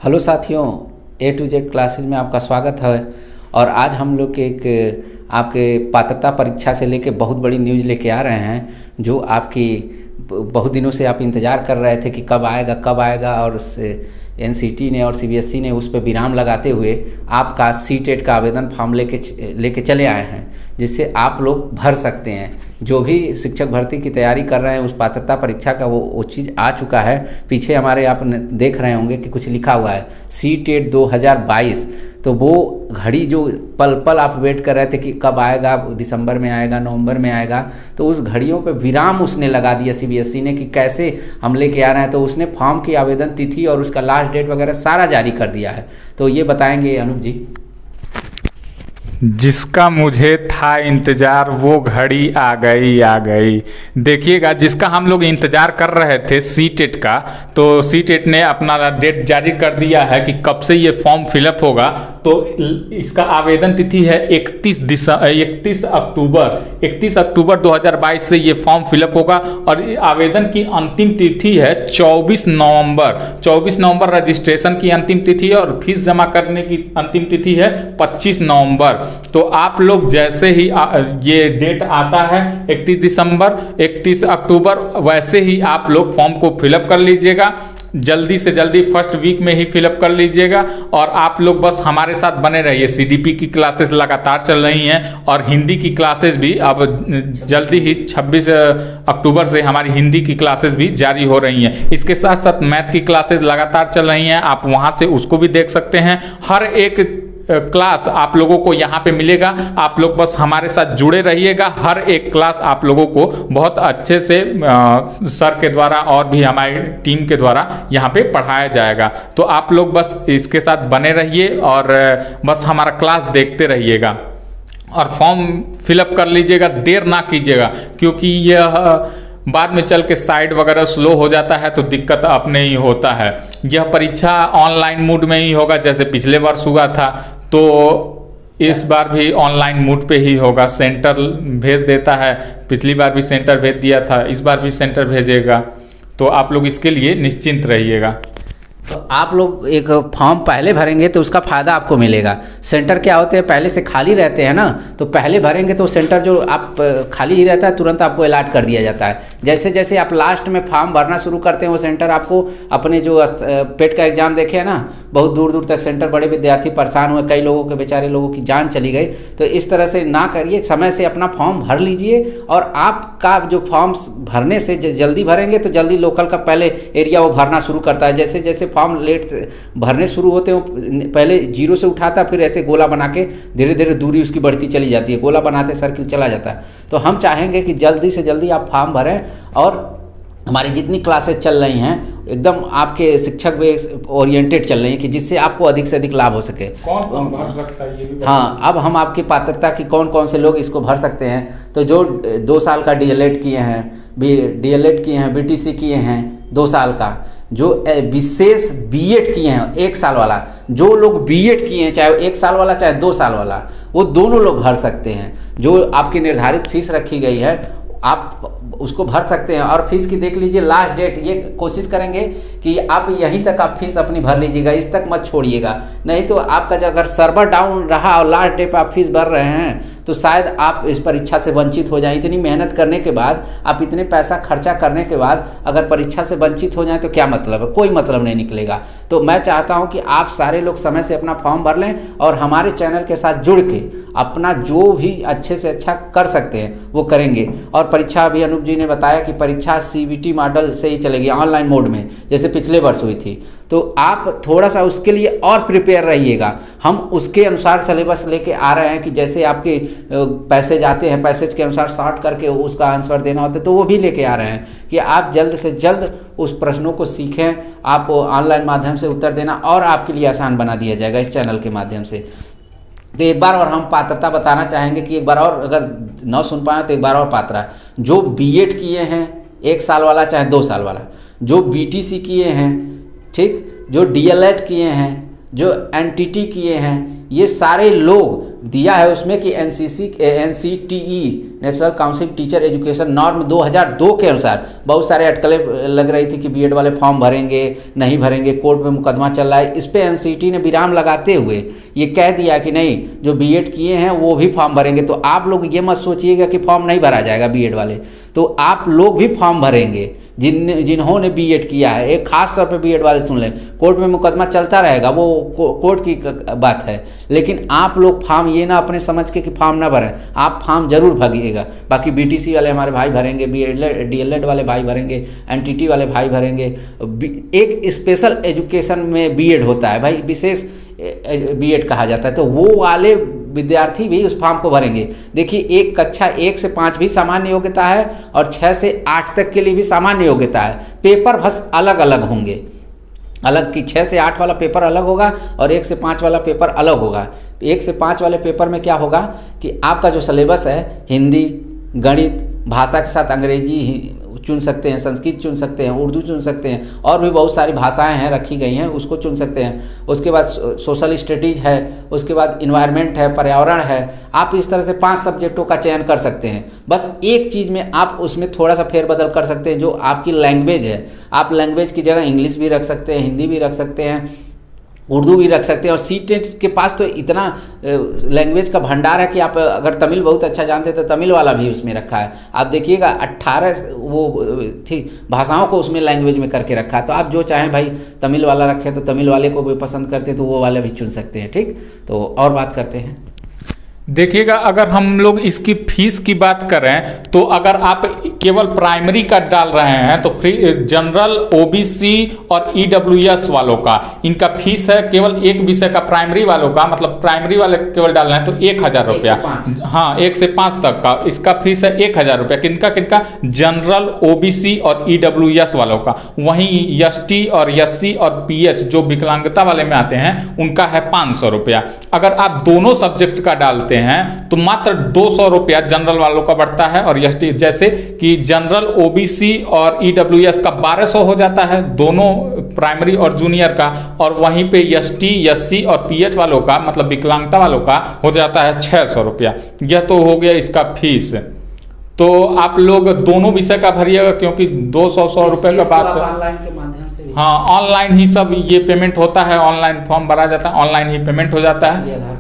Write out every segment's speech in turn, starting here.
Hello साथियों, A to Z classes में आपका स्वागत है। और आज हम लोग एक आपके पात्रता परीक्षा से लेके बहुत बड़ी न्यूज़ लेके आ रहे हैं, जो आपकी बहुत दिनों से आप इंतज़ार कर रहे थे कि कब आएगा। और NCT ने और CBSE ने उस पर विराम लगाते हुए आपका CTET का आवेदन फॉर्म लेके चले आए हैं, जिससे आप लोग भर सकते हैं। जो भी शिक्षक भर्ती की तैयारी कर रहे हैं उस पात्रता परीक्षा का वो चीज़ आ चुका है। पीछे हमारे आप देख रहे होंगे कि कुछ लिखा हुआ है CTET 2022। तो वो घड़ी जो पल आप वेट कर रहे थे कि कब आएगा, दिसंबर में आएगा, नवंबर में आएगा, तो उस घड़ियों पे विराम उसने लगा दिया CBSE ने कि कैसे हम लेके आ रहे हैं। तो उसने फॉर्म की आवेदन तिथि और उसका लास्ट डेट वगैरह सारा जारी कर दिया है। तो ये बताएंगे अनूप जी। जिसका मुझे था इंतजार वो घड़ी आ गई। देखिएगा, जिसका हम लोग इंतजार कर रहे थे सीटेट का, तो सीटेट ने अपना डेट जारी कर दिया है कि कब से ये फॉर्म फिलअप होगा। तो इसका आवेदन तिथि है 31 अक्टूबर 2022 से ये फॉर्म फिलअप होगा। और आवेदन की अंतिम तिथि है 24 नवंबर रजिस्ट्रेशन की अंतिम तिथि है, और फीस जमा करने की अंतिम तिथि है 25 नवंबर। तो आप लोग जैसे ही ये डेट आता है 31 दिसंबर 31 अक्टूबर, वैसे ही आप लोग फॉर्म को फिलअप कर लीजिएगा। जल्दी से जल्दी फर्स्ट वीक में ही फिलअप कर लीजिएगा। और आप लोग बस हमारे साथ बने रहिए। CDP की क्लासेस लगातार चल रही हैं, और हिंदी की क्लासेस भी अब जल्दी ही 26 अक्टूबर से हमारी हिंदी की क्लासेस भी जारी हो रही हैं। इसके साथ साथ मैथ की क्लासेस लगातार चल रही हैं, आप वहां से उसको भी देख सकते हैं। हर एक क्लास आप लोगों को यहाँ पे मिलेगा। आप लोग बस हमारे साथ जुड़े रहिएगा। हर एक क्लास आप लोगों को बहुत अच्छे से सर के द्वारा और भी हमारी टीम के द्वारा यहाँ पे पढ़ाया जाएगा। तो आप लोग बस इसके साथ बने रहिए और बस हमारा क्लास देखते रहिएगा और फॉर्म फिलअप कर लीजिएगा। देर ना कीजिएगा, क्योंकि यह बाद में चल के साइड वगैरह स्लो हो जाता है तो दिक्कत अपने ही होता है। यह परीक्षा ऑनलाइन मोड में ही होगा, जैसे पिछले वर्ष हुआ था। तो इस बार भी ऑनलाइन मोड पे ही होगा। सेंटर भेज देता है, पिछली बार भी सेंटर भेज दिया था, इस बार भी सेंटर भेजेगा। तो आप लोग इसके लिए निश्चिंत रहिएगा। तो आप लोग एक फॉर्म पहले भरेंगे तो उसका फ़ायदा आपको मिलेगा। सेंटर क्या होते हैं, पहले से खाली रहते हैं ना, तो पहले भरेंगे तो सेंटर जो आप खाली ही रहता है तुरंत आपको अलॉट कर दिया जाता है। जैसे जैसे आप लास्ट में फॉर्म भरना शुरू करते हैं वो सेंटर आपको अपने जो पेट का एग्ज़ाम देखे है ना, बहुत दूर दूर तक सेंटर, बड़े विद्यार्थी परेशान हुए, कई लोगों के बेचारे लोगों की जान चली गई। तो इस तरह से ना करिए, समय से अपना फॉर्म भर लीजिए। और आपका जो फॉर्म भरने से जल्दी भरेंगे तो जल्दी लोकल का पहले एरिया वो भरना शुरू करता है। जैसे जैसे फॉर्म लेट भरने शुरू होते हैं, पहले 0 से उठाता, फिर ऐसे गोला बना के धीरे धीरे दूरी उसकी बढ़ती चली जाती है, गोला बनाते सर्किल चला जाता है। तो हम चाहेंगे कि जल्दी से जल्दी आप फॉर्म भरें। और हमारी जितनी क्लासेस चल रही हैं एकदम आपके शिक्षक भी ओरिएंटेड चल रही हैं, कि जिससे आपको अधिक से अधिक लाभ हो सके। कौन भर सकता है ये भी? हाँ, अब हम आपकी पात्रता की कौन से लोग इसको भर सकते हैं। तो जो 2 साल का DLED किए हैं, DLED किए हैं, BTC किए हैं 2 साल का, जो विशेष B.Ed किए हैं 1 साल वाला, जो लोग B.Ed किए हैं चाहे 1 साल वाला चाहे 2 साल वाला, वो दोनों लोग भर सकते हैं। जो आपकी निर्धारित फीस रखी गई है आप उसको भर सकते हैं। और फीस की देख लीजिए लास्ट डेट, ये कोशिश करेंगे कि आप यहीं तक आप फीस अपनी भर लीजिएगा, इस तक मत छोड़िएगा। नहीं तो आपका जो अगर सर्वर डाउन रहा और लास्ट डेट पर आप फीस भर रहे हैं तो शायद आप इस परीक्षा से वंचित हो जाएं। इतनी मेहनत करने के बाद, आप इतने पैसा खर्चा करने के बाद अगर परीक्षा से वंचित हो जाएं तो क्या मतलब है? कोई मतलब नहीं निकलेगा। तो मैं चाहता हूं कि आप सारे लोग समय से अपना फॉर्म भर लें और हमारे चैनल के साथ जुड़ के अपना जो भी अच्छे से अच्छा कर सकते हैं वो करेंगे। और परीक्षा अभी अनूप जी ने बताया कि परीक्षा CBT मॉडल से ही चलेगी, ऑनलाइन मोड में, जैसे पिछले वर्ष हुई थी। तो आप थोड़ा सा उसके लिए और प्रिपेयर रहिएगा। हम उसके अनुसार सिलेबस लेके आ रहे हैं कि जैसे आपके पैसेज आते हैं, पैसेज के अनुसार शॉर्ट करके उसका आंसर देना होता है, तो वो भी लेके आ रहे हैं कि आप जल्द से जल्द उस प्रश्नों को सीखें। आप ऑनलाइन माध्यम से उत्तर देना और आपके लिए आसान बना दिया जाएगा इस चैनल के माध्यम से। तो एक बार और हम पात्रता बताना चाहेंगे कि एक बार और अगर न सुन पाए तो एक बार और पात्रा, जो B.Ed किए हैं 1 साल वाला चाहे 2 साल वाला, जो BTC किए हैं, ठीक, जो DLED किए हैं, जो NTT किए हैं, ये सारे लोग दिया है उसमें कि NCTE national council teacher education norm 2002 के अनुसार बहुत सारे अटकलें लग रही थी कि बीएड वाले फॉर्म भरेंगे नहीं भरेंगे, कोर्ट में मुकदमा चल रहा है। इस पर एनसीईटी ने विराम लगाते हुए ये कह दिया कि नहीं, जो बीएड किए हैं वो भी फॉर्म भरेंगे। तो आप लोग ये मत सोचिएगा कि फॉर्म नहीं भरा जाएगा बीएड वाले, तो आप लोग भी फॉर्म भरेंगे जिन्होंने बीएड किया है। एक खास तौर पे बीएड वाले सुन लें, कोर्ट में मुकदमा चलता रहेगा, वो कोर्ट की बात है, लेकिन आप लोग फॉर्म ये ना अपने समझ के कि फॉर्म ना भरें, आप फॉर्म जरूर भरिएगा। बाकी बीटीसी वाले हमारे भाई भरेंगे, डीएलएड वाले भाई भरेंगे, एनटीटी वाले भाई भरेंगे। एक स्पेशल एजुकेशन में बीएड होता है भाई, विशेष बीएड कहा जाता है, तो वो वाले विद्यार्थी भी उस फॉर्म को भरेंगे। देखिए, एक कक्षा 1 से 5 भी सामान्य योग्यता है और 6 से 8 तक के लिए भी सामान्य योग्यता है। पेपर बस अलग अलग होंगे, अलग की 6 से 8 वाला पेपर अलग होगा और 1 से 5 वाला पेपर अलग होगा। 1 से 5 वाले पेपर में क्या होगा कि आपका जो सिलेबस है, हिंदी, गणित, भाषा के साथ अंग्रेजी चुन सकते हैं, संस्कृत चुन सकते हैं, उर्दू चुन सकते हैं, और भी बहुत सारी भाषाएं हैं रखी गई हैं, उसको चुन सकते हैं। उसके बाद सोशल स्टडीज है, उसके बाद इन्वायरमेंट है, पर्यावरण है। आप इस तरह से 5 सब्जेक्टों का चयन कर सकते हैं। बस एक चीज़ में आप उसमें थोड़ा सा फेरबदल कर सकते हैं, जो आपकी लैंग्वेज है। आप लैंग्वेज की जगह इंग्लिश भी रख सकते हैं, हिंदी भी रख सकते हैं, उर्दू भी रख सकते हैं। और सीटेट के पास तो इतना लैंग्वेज का भंडार है कि आप अगर तमिल बहुत अच्छा जानते हैं तो तमिल वाला भी उसमें रखा है। आप देखिएगा 18 वो थी भाषाओं को उसमें लैंग्वेज में करके रखा है। तो आप जो चाहें भाई, तमिल वाला रखें तो तमिल वाले को भी पसंद करते हैं तो वो वाला भी चुन सकते हैं। ठीक, तो और बात करते हैं। देखिएगा, अगर हम लोग इसकी फीस की बात करें तो अगर आप केवल प्राइमरी का डाल रहे हैं तो जनरल, ओबीसी और ईडब्ल्यूएस वालों का इनका फीस है केवल एक विषय का, प्राइमरी वालों का, मतलब प्राइमरी वाले केवल डाल रहे हैं तो 1000 रुपया। हाँ, 1 से 5 तक का इसका फीस है 1000 रुपया। किनका किनका? जनरल, ओबीसी और ईडब्ल्यूएस वालों का। वहीं एसटी और एससी और पीएच जो विकलांगता वाले में आते हैं उनका है 500 रुपया। अगर आप दोनों सब्जेक्ट का डालते हैं तो मात्र 200 रुपया जनरल वालों का बढ़ता है, और एसटी जैसे कि जनरल, ओबीसी और ईडब्ल्यूएस का 1200 हो जाता है, दोनों प्राइमरी और जूनियर का। और वहीं पे एसटी, एससी और पीएच वालों का, मतलब विकलांगता वालों का हो जाता है 600 रुपया। यह तो हो गया इसका फीस। तो आप लोग दोनों विषय का भरिएगा, क्योंकि 200 रुपए का बात ऑनलाइन के माध्यम से, हाँ, ऑनलाइन ही सब ये पेमेंट होता है, ऑनलाइन फॉर्म भरा जाता है, ऑनलाइन ही पेमेंट हो जाता है।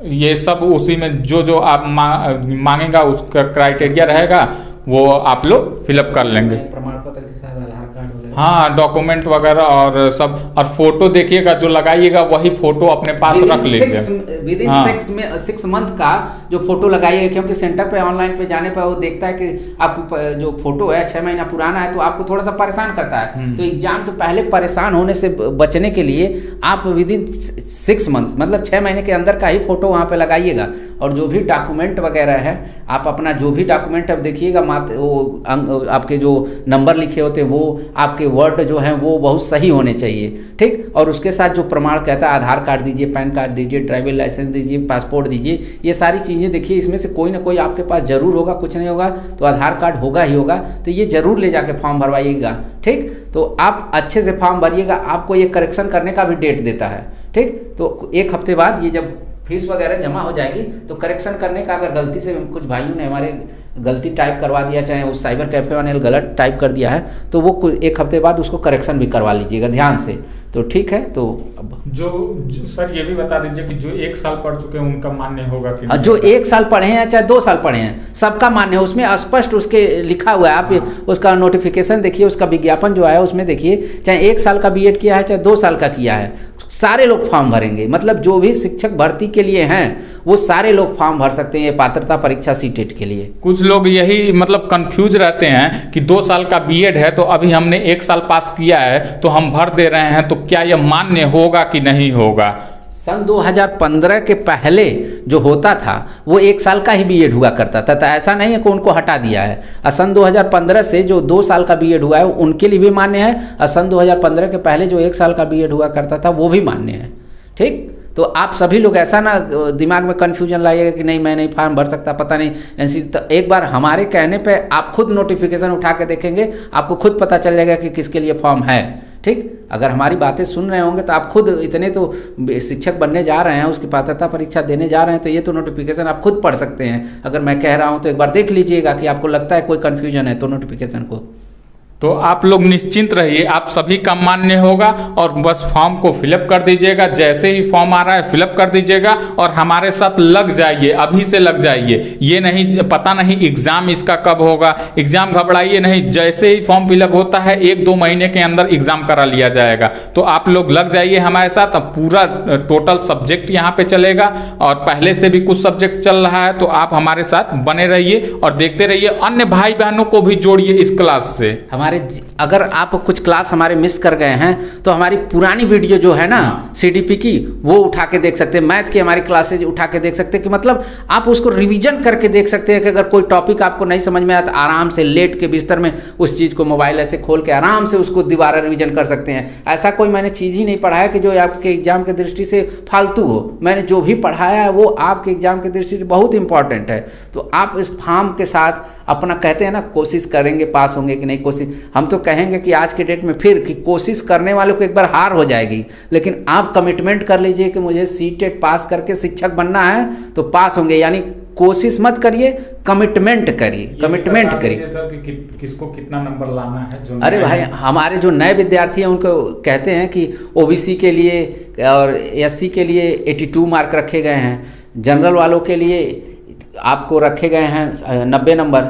ये सब उसी में जो आप मांगेगा उसका क्राइटेरिया रहेगा, वो आप लोग फिलअप कर लेंगे। प्रमाण पत्र के साथ आधार कार्ड वगैरह, हाँ, डॉक्यूमेंट वगैरह और सब। और फोटो देखिएगा, जो लगाइएगा वही फोटो अपने पास रख लीजिए। विद इन 6 मंथ का जो फोटो लगाइएगा, क्योंकि सेंटर पे ऑनलाइन पे जाने पर वो देखता है कि आपको जो फोटो है 6 महीना पुराना है, तो आपको थोड़ा सा परेशान करता है। तो एग्जाम के पहले परेशान होने से बचने के लिए आप विद इन 6 मंथ, मतलब 6 महीने के अंदर का ही फोटो वहाँ पे लगाइएगा। और जो भी डॉक्यूमेंट वगैरह है, आप अपना जो भी डॉक्यूमेंट अब देखिएगा, वो आपके जो नंबर लिखे होते हैं वो आपके वर्ड जो हैं वो बहुत सही होने चाहिए। ठीक, और उसके साथ जो प्रमाण कहता है, आधार कार्ड दीजिए, पैन कार्ड दीजिए, ड्राइविंग लाइसेंस दीजिए, पासपोर्ट दीजिए, ये सारी चीज़ें देखिए, इसमें से कोई ना कोई आपके पास जरूर होगा, कुछ नहीं होगा तो आधार कार्ड होगा ही होगा। तो ये जरूर ले जाके फॉर्म भरवाइएगा। ठीक, तो आप अच्छे से फॉर्म भरिएगा। आपको ये करेक्शन करने का भी डेट देता है। ठीक, तो 1 हफ्ते बाद ये जब फीस वगैरह जमा हो जाएगी तो करेक्शन करने का, अगर गलती से कुछ भाइयों ने हमारे गलती टाइप करवा दिया, चाहे उस साइबर कैफे वाले ने गलत टाइप कर दिया है, तो वो 1 हफ्ते बाद उसको करेक्शन भी करवा लीजिएगा ध्यान से। तो ठीक है। तो अब जो सर ये भी बता दीजिए कि जो 1 साल पढ़ चुके हैं उनका मान्य होगा कि नहीं? जो 1 साल पढ़े हैं चाहे 2 साल पढ़े हैं, सबका मान्य है। उसमें स्पष्ट उसके लिखा हुआ है। आप उसका नोटिफिकेशन देखिए, उसका विज्ञापन जो आया उसमें देखिए, चाहे 1 साल का बीएड किया है चाहे 2 साल का किया है, सारे लोग फॉर्म भरेंगे। मतलब जो भी शिक्षक भर्ती के लिए हैं वो सारे लोग फॉर्म भर सकते हैं, ये पात्रता परीक्षा सीटेट के लिए। कुछ लोग यही मतलब कंफ्यूज रहते हैं कि 2 साल का बीएड है तो अभी हमने 1 साल पास किया है तो हम भर दे रहे हैं, तो क्या यह मान्य होगा कि नहीं होगा? सन 2015 के पहले जो होता था वो 1 साल का ही बीएड हुआ करता था, तो ऐसा नहीं है कि उनको हटा दिया है। और सन 2015 से जो 2 साल का बीएड हुआ है उनके लिए भी मान्य है, और सन 2015 के पहले जो 1 साल का बीएड हुआ करता था वो भी मान्य है। ठीक, तो आप सभी लोग ऐसा ना दिमाग में कन्फ्यूजन लाइएगा कि नहीं मैं नहीं फॉर्म भर सकता, पता नहीं एनसीईटी। तो एक बार हमारे कहने पे आप खुद नोटिफिकेशन उठा के देखेंगे, आपको खुद पता चल जाएगा कि किसके लिए फॉर्म है। ठीक, अगर हमारी बातें सुन रहे होंगे तो आप खुद इतने तो शिक्षक बनने जा रहे हैं, उसकी पात्रता परीक्षा देने जा रहे हैं, तो ये तो नोटिफिकेशन आप खुद पढ़ सकते हैं। अगर मैं कह रहा हूँ तो एक बार देख लीजिएगा कि आपको लगता है कोई कन्फ्यूजन है तो नोटिफिकेशन को। तो आप लोग निश्चिंत रहिए, आप सभी का मान्य होगा और बस फॉर्म को फिलअप कर दीजिएगा। जैसे ही फॉर्म आ रहा है फिलअप कर दीजिएगा और हमारे साथ लग जाइए, अभी से लग जाइए। ये नहीं पता नहीं एग्जाम इसका कब होगा, एग्जाम घबराइए नहीं, जैसे ही फॉर्म फिलअप होता है 1-2 महीने के अंदर एग्जाम करा लिया जाएगा। तो आप लोग लग जाइए हमारे साथ। अब पूरा टोटल सब्जेक्ट यहाँ पे चलेगा और पहले से भी कुछ सब्जेक्ट चल रहा है, तो आप हमारे साथ बने रहिए और देखते रहिए। अन्य भाई बहनों को भी जोड़िए इस क्लास से। अगर आप कुछ क्लास हमारे मिस कर गए हैं तो हमारी पुरानी वीडियो जो है ना CDP की, वो उठा के देख सकते हैं। मैथ की हमारी क्लासेज उठा के देख सकते हैं कि मतलब आप उसको रिवीजन करके देख सकते हैं कि अगर कोई टॉपिक आपको नहीं समझ में आया तो आराम से लेट के बिस्तर में उस चीज़ को मोबाइल ऐसे खोल के आराम से उसको दोबारा रिवीजन कर सकते हैं। ऐसा कोई मैंने चीज़ ही नहीं पढ़ाया कि जो आपके एग्जाम की दृष्टि से फालतू हो। मैंने जो भी पढ़ाया है वो आपके एग्जाम की दृष्टि से बहुत इंपॉर्टेंट है। तो आप इस फॉर्म के साथ अपना, कहते हैं ना, कोशिश करेंगे पास होंगे कि नहीं। कोशिश हम तो कहेंगे कि आज के डेट में फिर कि कोशिश करने वालों को एक बार हार हो जाएगी, लेकिन आप कमिटमेंट कर लीजिए कि मुझे सीटेट पास करके शिक्षक बनना है तो पास होंगे। यानी कोशिश मत करिए, कमिटमेंट करिए, कमिटमेंट करिए। सर कि किसको कितना नंबर लाना है जो अरे भाई, हमारे जो नए विद्यार्थी हैं उनको कहते हैं कि OBC के लिए और SC के लिए 82 मार्क रखे गए हैं, जनरल वालों के लिए आपको रखे गए हैं 90 नंबर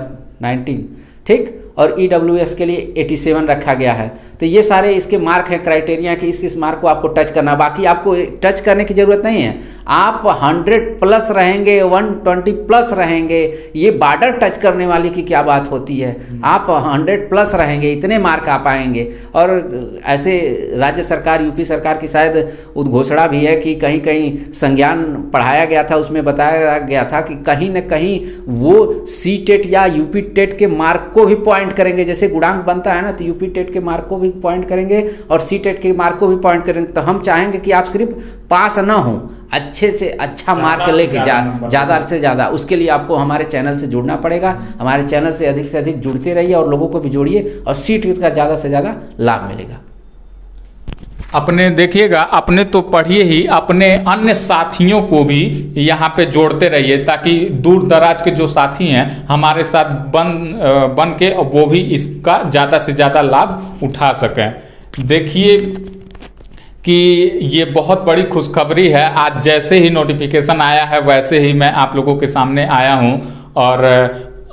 19, ठीक, और EWS के लिए 87 रखा गया है। तो ये सारे इसके मार्क हैं, क्राइटेरिया कि इस मार्क को आपको टच करना। बाकी आपको टच करने की ज़रूरत नहीं है। आप 100+ रहेंगे, 120+ रहेंगे, ये बॉर्डर टच करने वाली की क्या बात होती है। आप 100+ रहेंगे, इतने मार्क आ पाएंगे। और ऐसे राज्य सरकार, यूपी सरकार की शायद उद्घोषणा भी है कि कहीं कहीं संज्ञान पढ़ाया गया था, उसमें बताया गया था कि कहीं न कहीं वो CTET या UP TET के मार्क को भी पॉइंट करेंगे। जैसे गुणांक बनता है ना, तो UP TET के मार्क को भी पॉइंट करेंगे और CTET के मार्क को भी पॉइंट करेंगे। तो हम चाहेंगे कि आप सिर्फ पास ना हो, अच्छे से अच्छा मार्क लेके ज़्यादा से ज़्यादा। उसके लिए आपको हमारे चैनल से जुड़ना पड़ेगा। हमारे चैनल से अधिक जुड़ते रहिए और लोगों को भी जोड़िए और CTET का ज़्यादा से ज़्यादा लाभ मिलेगा। अपने देखिएगा, अपने तो पढ़िए ही, अपने अन्य साथियों को भी यहाँ पे जोड़ते रहिए ताकि दूर दराज के जो साथी हैं हमारे साथ बन के वो भी इसका ज़्यादा से ज़्यादा लाभ उठा सकें। देखिए कि ये बहुत बड़ी खुशखबरी है। आज जैसे ही नोटिफिकेशन आया है वैसे ही मैं आप लोगों के सामने आया हूँ और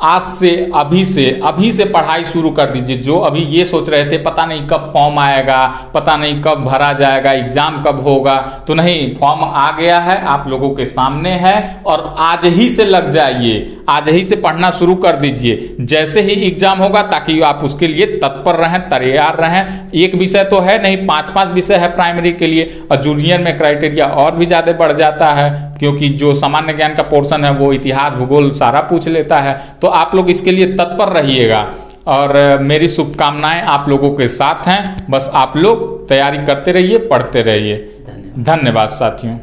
आज से अभी से पढ़ाई शुरू कर दीजिए। जो अभी ये सोच रहे थे पता नहीं कब फॉर्म आएगा, पता नहीं कब भरा जाएगा, एग्जाम कब होगा, तो नहीं, फॉर्म आ गया है, आप लोगों के सामने है और आज ही से लग जाइए, आज ही से पढ़ना शुरू कर दीजिए जैसे ही एग्जाम होगा, ताकि आप उसके लिए तत्पर रहें, तैयार रहें। एक विषय तो है नहीं, 5-5 विषय है प्राइमरी के लिए और जूनियर में क्राइटेरिया और भी ज़्यादा बढ़ जाता है क्योंकि जो सामान्य ज्ञान का पोर्शन है वो इतिहास भूगोल सारा पूछ लेता है। तो आप लोग इसके लिए तत्पर रहिएगा और मेरी शुभकामनाएं आप लोगों के साथ हैं। बस आप लोग तैयारी करते रहिए, पढ़ते रहिए। धन्यवाद साथियों।